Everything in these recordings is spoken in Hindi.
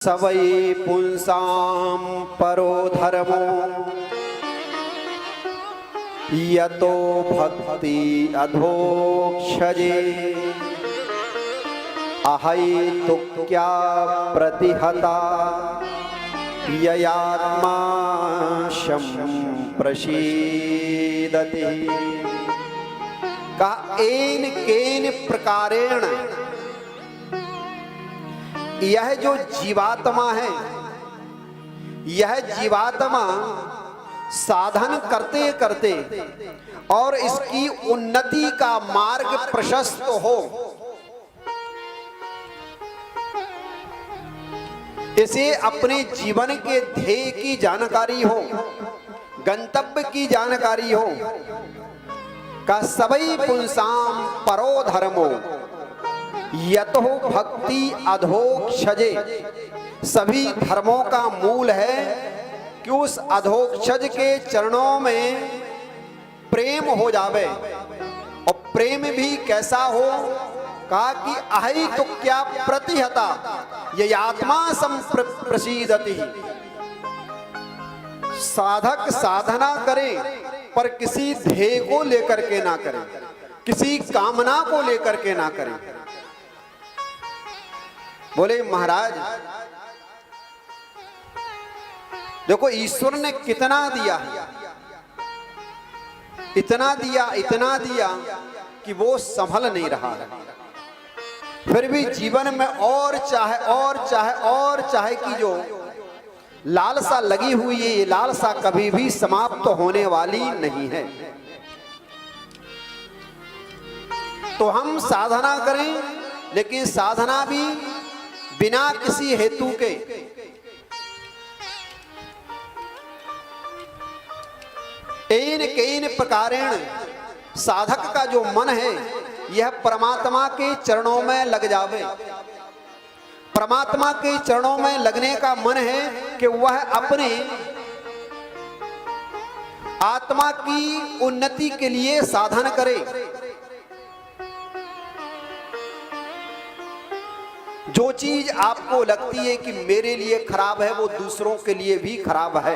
सवै पुंसां परो धर्मो यतो भक्ति अधोक्षजे अहैतुक्या प्रतिहता ययात्मा प्रसीदति। का एन केन प्रकारेण यह जो जीवात्मा है, यह जीवात्मा साधन करते करते और इसकी उन्नति का मार्ग प्रशस्त हो, इसे अपने जीवन के ध्येय की जानकारी हो, गंतव्य की जानकारी हो, का सवै पुंसां परो धर्मो यतो भक्ति अधोक्षजे। सभी धर्मों का मूल है कि उस अधोक्षज के चरणों में प्रेम हो जावे। और प्रेम भी कैसा हो? कहा कि अहैतुक्या प्रतिहता ये आत्मा प्रसीदति। साधक साधना करे पर किसी ध्येय को लेकर के ना करे, किसी कामना को लेकर के ना करे। बोले महाराज देखो, ईश्वर ने कितना दिया, इतना दिया, इतना दिया कि वो संभल नहीं रहा है। फिर भी जीवन में और चाहे और चाहे और चाहे की जो लालसा लगी हुई है, ये लालसा कभी भी समाप्त होने वाली नहीं है। तो हम साधना करें, लेकिन साधना भी बिना किसी हेतु के, एन केन प्रकारेण साधक का जो मन है यह परमात्मा के चरणों में लग जावे। परमात्मा के चरणों में लगने का मन है कि वह अपने आत्मा की उन्नति के लिए साधन करे। जो चीज आपको लगती है कि मेरे लिए खराब है, वो दूसरों के लिए भी खराब है।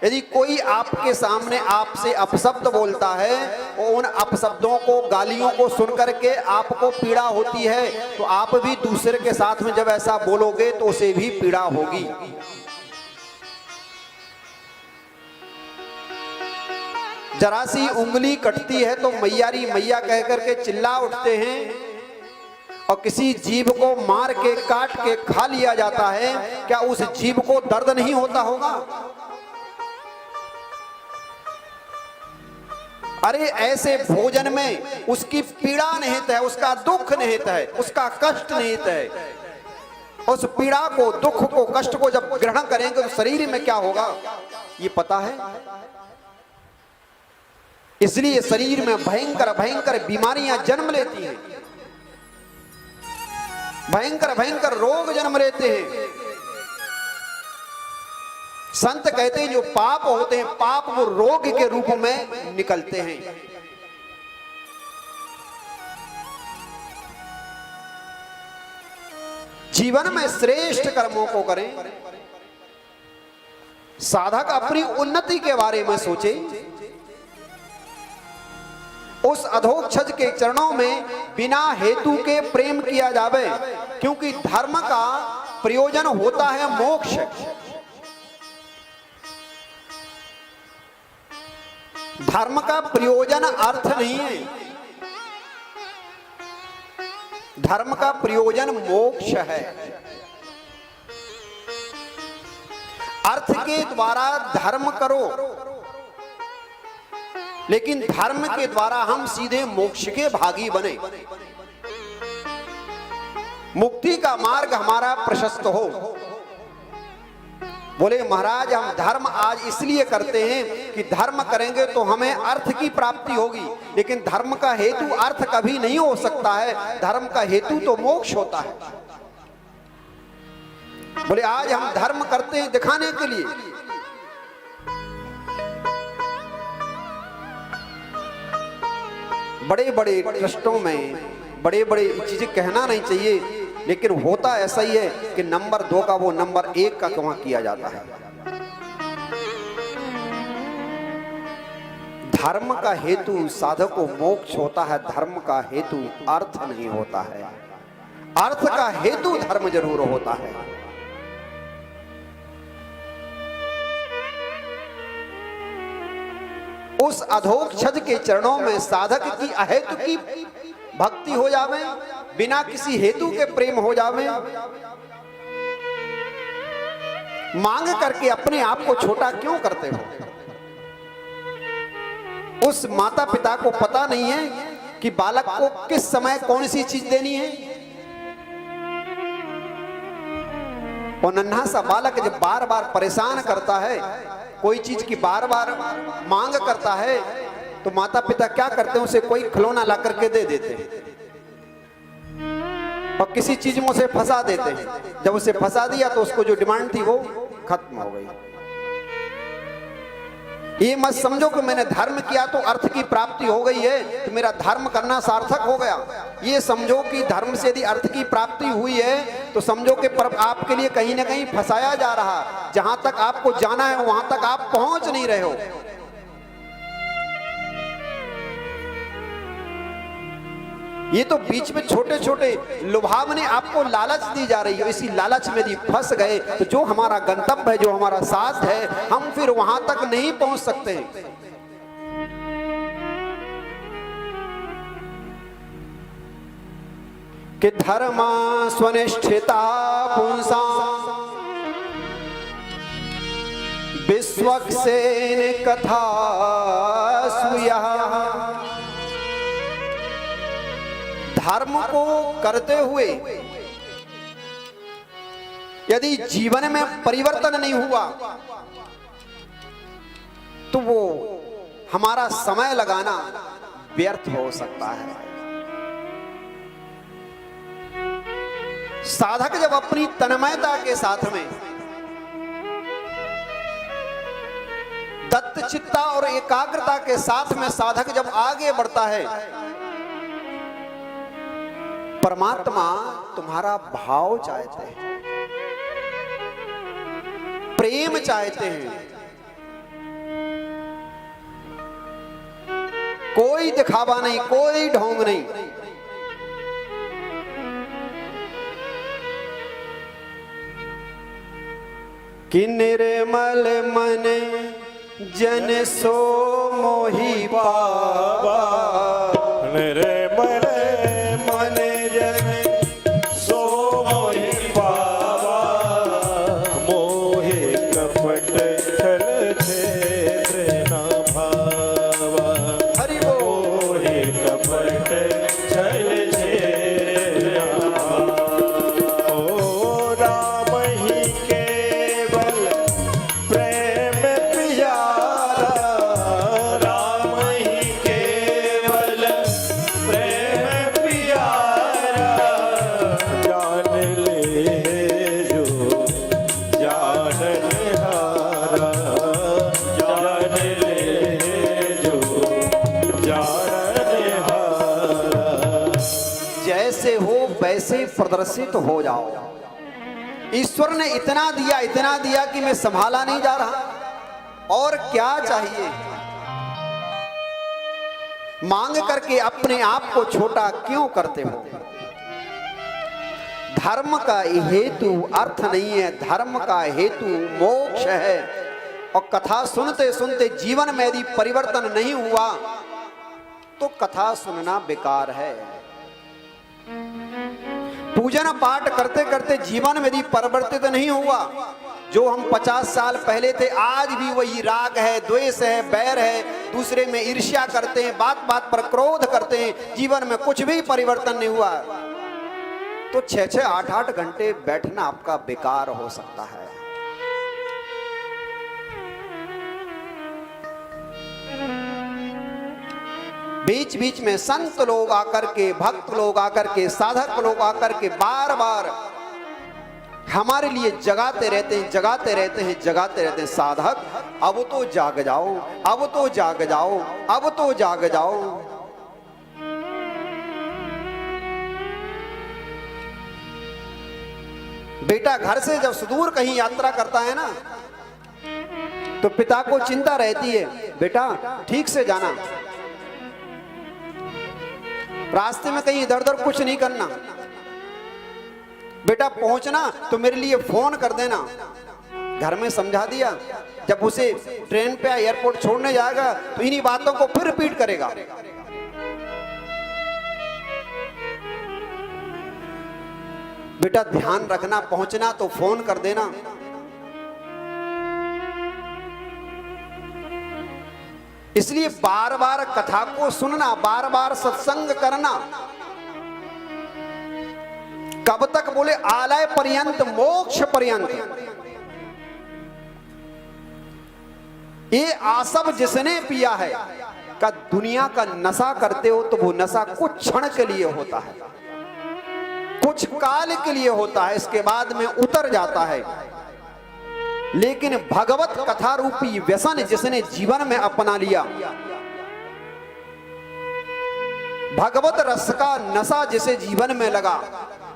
यदि कोई आपके सामने आपसे अपशब्द बोलता है और उन अपशब्दों को, गालियों को सुनकर के आपको पीड़ा होती है, तो आप भी दूसरे के साथ में जब ऐसा बोलोगे तो उसे भी पीड़ा होगी। जरा सी उंगली कटती है तो मैयारी मैया कह करके चिल्ला उठते हैं, और किसी जीव को मार के काट के खा लिया जाता है, क्या उस जीव को दर्द नहीं होता होगा? अरे ऐसे भोजन में उसकी पीड़ा निहित है, उसका दुख निहित है, उसका कष्ट निहित है। उस पीड़ा को, दुख को, कष्ट को जब ग्रहण करेंगे तो शरीर में क्या होगा ये पता है। इसलिए शरीर में भयंकर भयंकर बीमारियां जन्म लेती हैं, भयंकर भयंकर रोग जन्म लेते हैं। संत कहते हैं जो पाप होते हैं, पाप वो रोग के रूप में निकलते हैं। जीवन में श्रेष्ठ कर्मों को करें, साधक अपनी उन्नति के बारे में सोचे, उस अधोक्षज के चरणों में बिना हेतु के प्रेम किया जावे, क्योंकि धर्म का प्रयोजन होता है मोक्ष। धर्म का प्रयोजन अर्थ नहीं है, धर्म का प्रयोजन मोक्ष है। अर्थ के द्वारा धर्म करो, लेकिन धर्म के द्वारा हम सीधे मोक्ष के भागी बने, मुक्ति का मार्ग हमारा प्रशस्त हो। बोले महाराज हम धर्म आज इसलिए करते हैं कि धर्म करेंगे तो हमें अर्थ की प्राप्ति होगी, लेकिन धर्म का हेतु अर्थ कभी नहीं हो सकता है, धर्म का हेतु तो मोक्ष होता है। बोले आज हम धर्म करते हैं दिखाने के लिए, बड़े बड़े ट्रस्टों में बड़े बड़े चीजें कहना नहीं चाहिए, लेकिन होता ऐसा ही है कि नंबर 2 का वो नंबर 1 का वहां किया जाता है। धर्म का हेतु साधक को मोक्ष होता है, धर्म का हेतु अर्थ नहीं होता है। अर्थ का हेतु धर्म जरूर होता है। उस अधोक्षज के चरणों में साधक की अहेतु की भक्ति हो जावे, बिना किसी हेतु के प्रेम हो जावे, मांग करके अपने आप को छोटा क्यों करते हो? उस माता पिता को पता नहीं है कि बालक को किस समय कौन सी चीज देनी है। और नन्हा सा बालक जब बार बार परेशान करता है, कोई चीज की बार बार मांग करता है, तो माता पिता क्या करते हैं, उसे कोई खिलौना ला करके दे देते हैं और किसी चीज में उसे फंसा देते हैं। जब उसे फंसा दिया तो उसको जो डिमांड थी वो खत्म हो गई। ये मत समझो कि मैंने धर्म किया तो अर्थ की प्राप्ति हो गई है, तो मेरा धर्म करना सार्थक हो गया। ये समझो कि धर्म से यदि अर्थ की प्राप्ति हुई है तो समझो कि आपके लिए कहीं ना कहीं फंसाया जा रहा। जहां तक आपको जाना है वहां तक आप पहुंच नहीं रहे हो। ये तो बीच में छोटे छोटे लुभावने आपको लालच दी जा रही है। इसी लालच में यदि फंस गए तो जो हमारा गंतव्य है, जो हमारा साथ है, हम फिर वहां तक नहीं पहुंच सकते। कि धर्मा स्वनिष्ठिता पुंसा विश्वक्सेन कथा सुया। धर्म को करते हुए यदि जीवन में परिवर्तन नहीं हुआ तो वो हमारा समय लगाना व्यर्थ हो सकता है। साधक जब अपनी तन्मयता के साथ में दत्तचित्ता और एकाग्रता के साथ में साधक जब आगे बढ़ता है, परमात्मा तुम्हारा भाव चाहते हैं, प्रेम चाहते हैं। कोई दिखावा नहीं, कोई ढोंग नहीं। कि निर्मल मन जन सो मोहि पावा। निर्मल मन जन सो मोहि पावा। मोहि कपट छल छेत्र न भावा। हरि बोल। मोहि कपट छल छेत्र न भावा। ओ राम ही केवल प्रेम प्यारा। राम ही केवल प्रेम प्यारा। जान ले जो जानहारा। जान ले जो जानहारा। जैसे हो वैसे प्रदर्शित हो जाओ। ईश्वर ने इतना दिया कि मैं संभाला नहीं जा रहा। और क्या चाहिए? मांग करके अपने आप को छोटा क्यों करते हो? धर्म का हेतु अर्थ नहीं है, धर्म का हेतु मोक्ष है। और कथा सुनते सुनते जीवन में यदि परिवर्तन नहीं हुआ तो कथा सुनना बेकार है। पूजन पाठ करते करते जीवन में यदि परिवर्तित नहीं हुआ, जो हम 50 साल पहले थे आज भी वही राग है, द्वेष है, बैर है, दूसरे में ईर्ष्या करते हैं, बात बात पर क्रोध करते हैं, जीवन में कुछ भी परिवर्तन नहीं हुआ, तो 6-6, 8-8 घंटे बैठना आपका बेकार हो सकता है। बीच बीच में संत लोग आकर के, भक्त लोग आकर के, साधक लोग आकर के बार बार हमारे लिए जगाते रहते हैं, जगाते रहते हैं, जगाते रहते हैं। साधक अब तो जाग जाओ, अब तो जाग जाओ, अब तो जाग जाओ। बेटा घर से जब सुदूर कहीं यात्रा करता है ना, तो पिता को चिंता रहती है, बेटा ठीक से जाना, रास्ते में कहीं इधर उधर कुछ नहीं करना, बेटा पहुंचना तो मेरे लिए फोन कर देना। घर में समझा दिया, जब उसे ट्रेन पे एयरपोर्ट छोड़ने जाएगा तो इन्हीं बातों को फिर रिपीट करेगा। बेटा ध्यान रखना, पहुंचना तो फोन कर देना। इसलिए बार बार कथा को सुनना, बार बार सत्संग करना। कब तक? बोले आलय पर्यंत, मोक्ष पर्यंत। ये आसव जिसने पिया है का दुनिया का नशा करते हो तो वो नशा कुछ क्षण के लिए होता है, कुछ काल के लिए होता है, इसके बाद में उतर जाता है। लेकिन भगवत कथा रूपी व्यसन जिसने जीवन में अपना लिया, भगवत रस का नशा जिसे जीवन में लगा,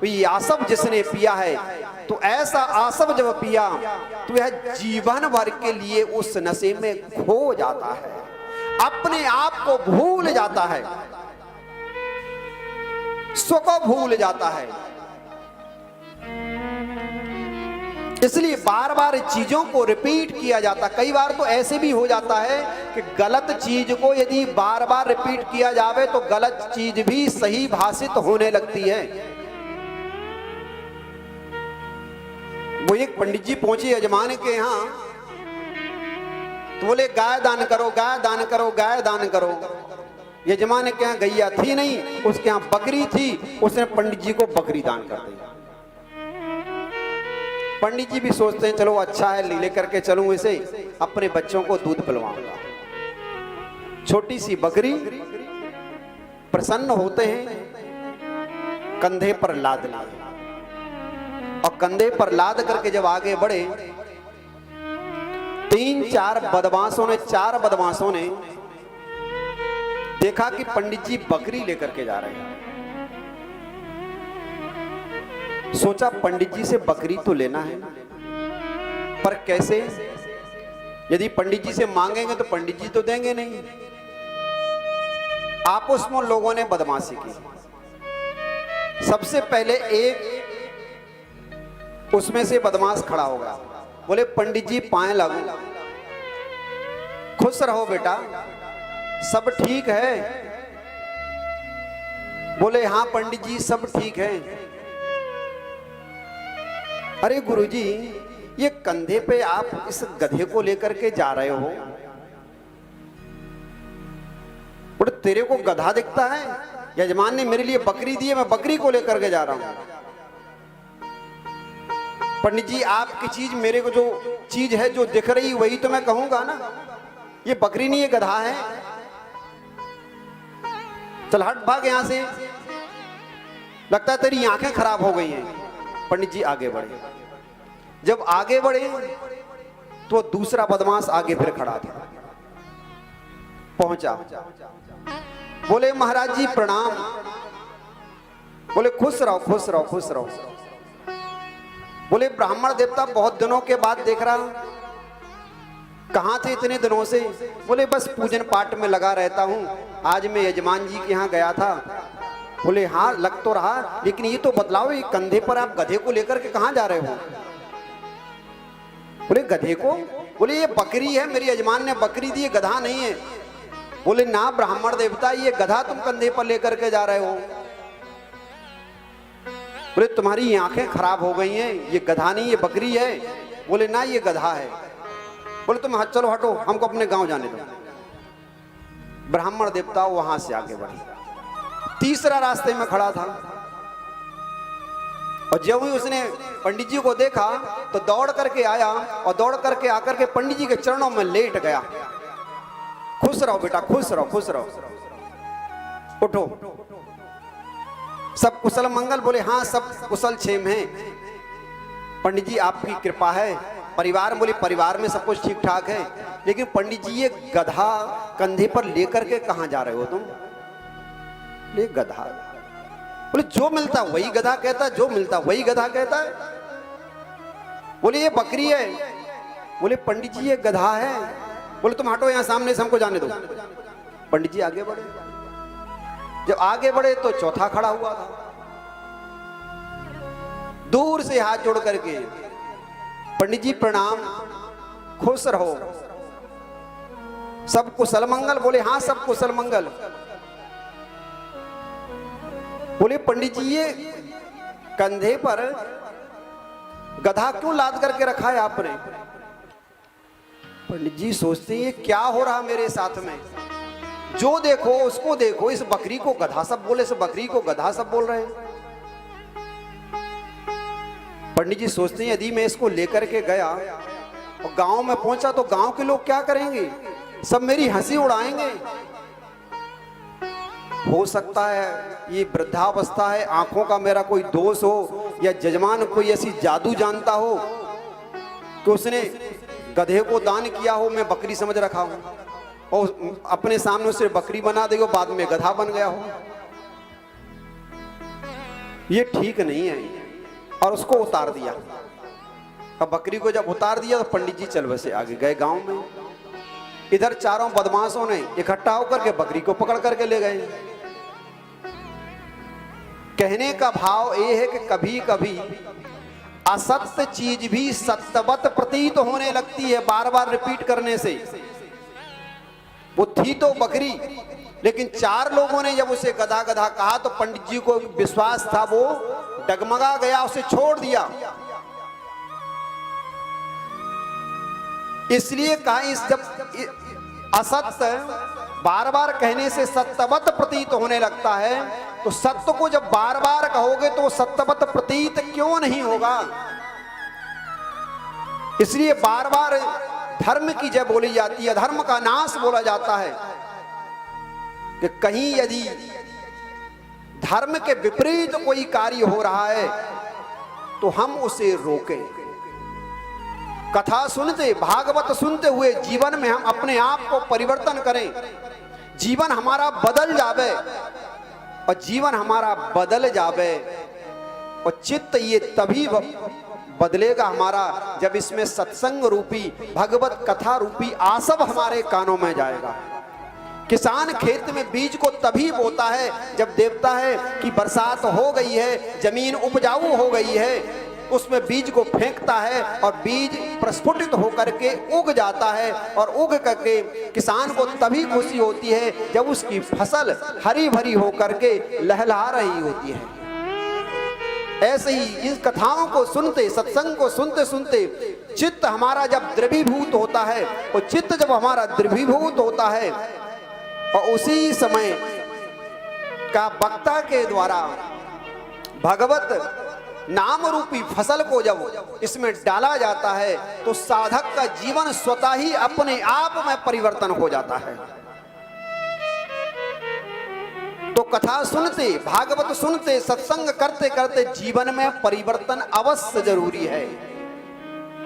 ये आसव जिसने पिया है, तो ऐसा आसव जब पिया तो यह जीवन भर के लिए उस नशे में खो जाता है, अपने आप को भूल जाता है, स्व को भूल जाता है। इसलिए बार बार चीजों को रिपीट किया जाता। कई बार तो ऐसे भी हो जाता है कि गलत चीज को यदि बार बार रिपीट किया जावे तो गलत चीज भी सही भाषित होने लगती है। वो एक पंडित जी पहुंचे यजमान के यहाँ, तो बोले गाय दान करो, गाय दान करो, गाय दान करो। यजमान के यहाँ गैया थी नहीं, उसके यहाँ बकरी थी, उसने पंडित जी को बकरी दान कर दी। पंडित जी भी सोचते हैं चलो अच्छा है, लेकर के चलूं इसे, अपने बच्चों को दूध पिलवाऊंगा। छोटी सी बकरी, प्रसन्न होते हैं, कंधे पर लाद लिए, और कंधे पर लाद करके जब आगे बढ़े, चार बदमाशों ने देखा कि पंडित जी बकरी लेकर के जा रहे हैं। सोचा पंडित जी से बकरी तो लेना है, पर कैसे? यदि पंडित जी से मांगेंगे तो पंडित जी तो देंगे नहीं। आपस में लोगों ने बदमाशी की। सबसे पहले एक उसमें से बदमाश खड़ा होगा, बोले पंडित जी पाए लागू, खुश रहो बेटा, सब ठीक है। बोले हाँ पंडित जी सब ठीक है। अरे गुरुजी, ये कंधे पे आप इस गधे को लेकर के जा रहे हो, बोले तेरे को गधा दिखता है? यजमान ने मेरे लिए बकरी दी है, मैं बकरी को लेकर के जा रहा हूं। पंडित जी आपकी चीज, मेरे को जो चीज है जो दिख रही वही तो मैं कहूंगा ना, ये बकरी नहीं ये गधा है। चल हट भाग यहां से, लगता है तेरी आंखें खराब हो गई हैं। पंडित जी आगे बढ़े। जब आगे बढ़े तो दूसरा बदमाश आगे फिर खड़ा था, पहुंचा, बोले महाराज जी प्रणाम। बोले खुश रहो खुश रहो खुश रहो। बोले ब्राह्मण देवता बहुत दिनों के बाद देख रहा, कहां थे इतने दिनों से? बोले बस पूजन पाठ में लगा रहता हूं, आज मैं यजमान जी के यहाँ गया था। बोले हाँ लग तो रहा, लेकिन ये तो बतलाओ, ये कंधे पर आप गधे को लेकर के कहां जा रहे हो? बोले गधे को? बोले ये बकरी है, मेरी यजमान ने बकरी दी, गधा नहीं है। बोले ना ब्राह्मण देवता, ये गधा तुम कंधे पर लेकर के जा रहे हो। बोले तुम्हारी आंखें खराब हो गई हैं, ये गधा नहीं ये बकरी है। बोले ना ये गधा है। बोले तुम चलो हटो, हमको अपने गांव जाने दो। ब्राह्मण देवता वहां से आगे बढ़े, तीसरा रास्ते में खड़ा था, और जब ही उसने पंडित जी को देखा तो दौड़ करके आया, और दौड़ करके आकर के पंडित जी के चरणों में लेट गया। खुश रहो बेटा खुश रहो खुश रहो, उठो, सब कुशल मंगल? बोले हाँ सब कुशल क्षेम है पंडित जी, आपकी कृपा है। परिवार? बोले परिवार में सब कुछ ठीक ठाक है, लेकिन पंडित जी ये गधा कंधे पर लेकर के कहां जा रहे हो तुम? ले गधा? बोले जो मिलता वही गधा कहता है, जो मिलता वही गधा कहता है। बोले ये बकरी है। बोले पंडित जी ये गधा है। बोले तुम हटो यहां सामने से, हमको जाने दो। पंडित जी आगे बढ़े। जब आगे बढ़े तो चौथा खड़ा हुआ था, दूर से हाथ जोड़ करके, पंडित जी प्रणाम, खुश रहो, सब कुशल मंगल। बोले हाँ सब कुशल मंगल। बोले पंडित जी ये कंधे पर गधा क्यों लाद करके रखा है आपने? पंडित जी सोचते हैं क्या हो रहा मेरे साथ में, जो देखो उसको देखो, इस बकरी को गधा सब बोले, इस बकरी को गधा सब बोल रहे हैं। पंडित जी सोचते हैं यदि मैं इसको लेकर के गया और गांव में पहुंचा तो गांव के लोग क्या करेंगे, सब मेरी हंसी उड़ाएंगे। हो सकता है ये वृद्धावस्था है, आंखों का मेरा कोई दोष हो, या जजमान कोई ऐसी जादू जानता हो कि उसने गधे को दान किया हो, मैं बकरी समझ रखा हूं, और अपने सामने उसे बकरी बना देगा, बाद में गधा बन गया हो। ये ठीक नहीं है। और उसको उतार दिया। अब बकरी को जब उतार दिया तो पंडित जी चल बसे आगे गए गांव में। इधर चारों बदमाशों ने इकट्ठा होकर के बकरी को पकड़ करके ले गए। कहने का भाव ये है कि कभी कभी असत्य चीज भी सत्यवत प्रतीत होने लगती है बार बार रिपीट करने से। वो थी तो बकरी, लेकिन चार लोगों ने जब उसे गधा गधा कहा तो पंडित जी को विश्वास था, वो डगमगा गया, उसे छोड़ दिया। इसलिए कहा इस जब असत्य बार बार कहने से सत्यवत प्रतीत होने लगता है, तो सत्य को जब बार बार कहोगे तो सत्यवत प्रतीत क्यों नहीं होगा। इसलिए बार बार धर्म की जय बोली जाती है, धर्म का नाश बोला जाता है कि कहीं यदि धर्म के विपरीत कोई कार्य हो रहा है तो हम उसे रोकें। कथा सुनते, भागवत सुनते हुए जीवन में हम अपने आप को परिवर्तन करें, जीवन हमारा बदल जावे। और जीवन हमारा बदल जावे और चित्त ये तभी बदलेगा हमारा जब इसमें सत्संग रूपी भगवत कथा रूपी आसव हमारे कानों में जाएगा। किसान खेत में बीज को तभी बोता है जब देखता है कि बरसात हो गई है, जमीन उपजाऊ हो गई है, उसमें बीज को फेंकता है और बीज प्रस्फुटित होकर के उग जाता है। और उग करके किसान को तभी खुशी होती है जब उसकी फसल हरी भरी होकर के लहलहा रही होती है। ऐसे ही इस कथाओं को सुनते, सत्संग को सुनते सुनते चित्त हमारा जब द्रवीभूत होता है, और चित्त जब हमारा द्रवीभूत होता है और उसी समय का वक्ता के द्वारा भगवत नाम रूपी फसल को जब इसमें डाला जाता है तो साधक का जीवन स्वतः ही अपने आप में परिवर्तन हो जाता है। तो कथा सुनते, भागवत सुनते, सत्संग करते करते जीवन में परिवर्तन अवश्य जरूरी है।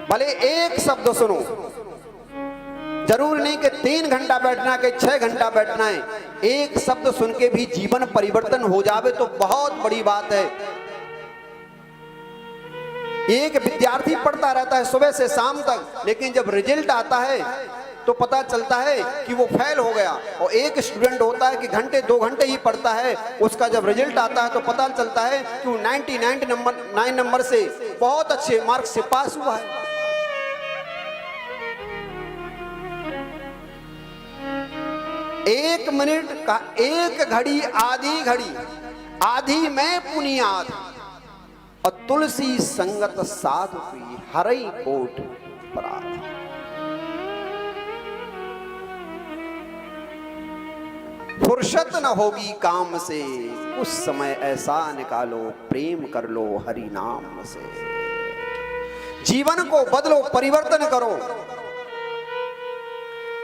भले एक शब्द सुनो, जरूर नहीं कि 3 घंटा बैठना है कि 6 घंटा बैठना है, एक शब्द सुन के भी जीवन परिवर्तन हो जावे तो बहुत बड़ी बात है। एक विद्यार्थी पढ़ता रहता है सुबह से शाम तक, लेकिन जब रिजल्ट आता है तो पता चलता है कि वो फेल हो गया। और एक स्टूडेंट होता है कि घंटे 2 घंटे ही पढ़ता है, उसका जब रिजल्ट आता है तो पता चलता है कि वो 99 नंबर से बहुत अच्छे मार्क्स से पास हुआ है। एक मिनट का एक घड़ी आधी घड़ी, आधी में पुनियाद, और तुलसी संगत साधु की हरई कोट पराध। फुर्सत न होगी काम से, कुछ समय ऐसा निकालो, प्रेम कर लो हरि नाम से। जीवन को बदलो, परिवर्तन करो।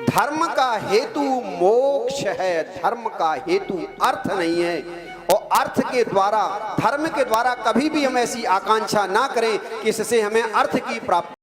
धर्म का हेतु मोक्ष है, धर्म का हेतु अर्थ नहीं है। और अर्थ के द्वारा, धर्म के द्वारा कभी भी हम ऐसी आकांक्षा ना करें कि इससे हमें अर्थ की प्राप्ति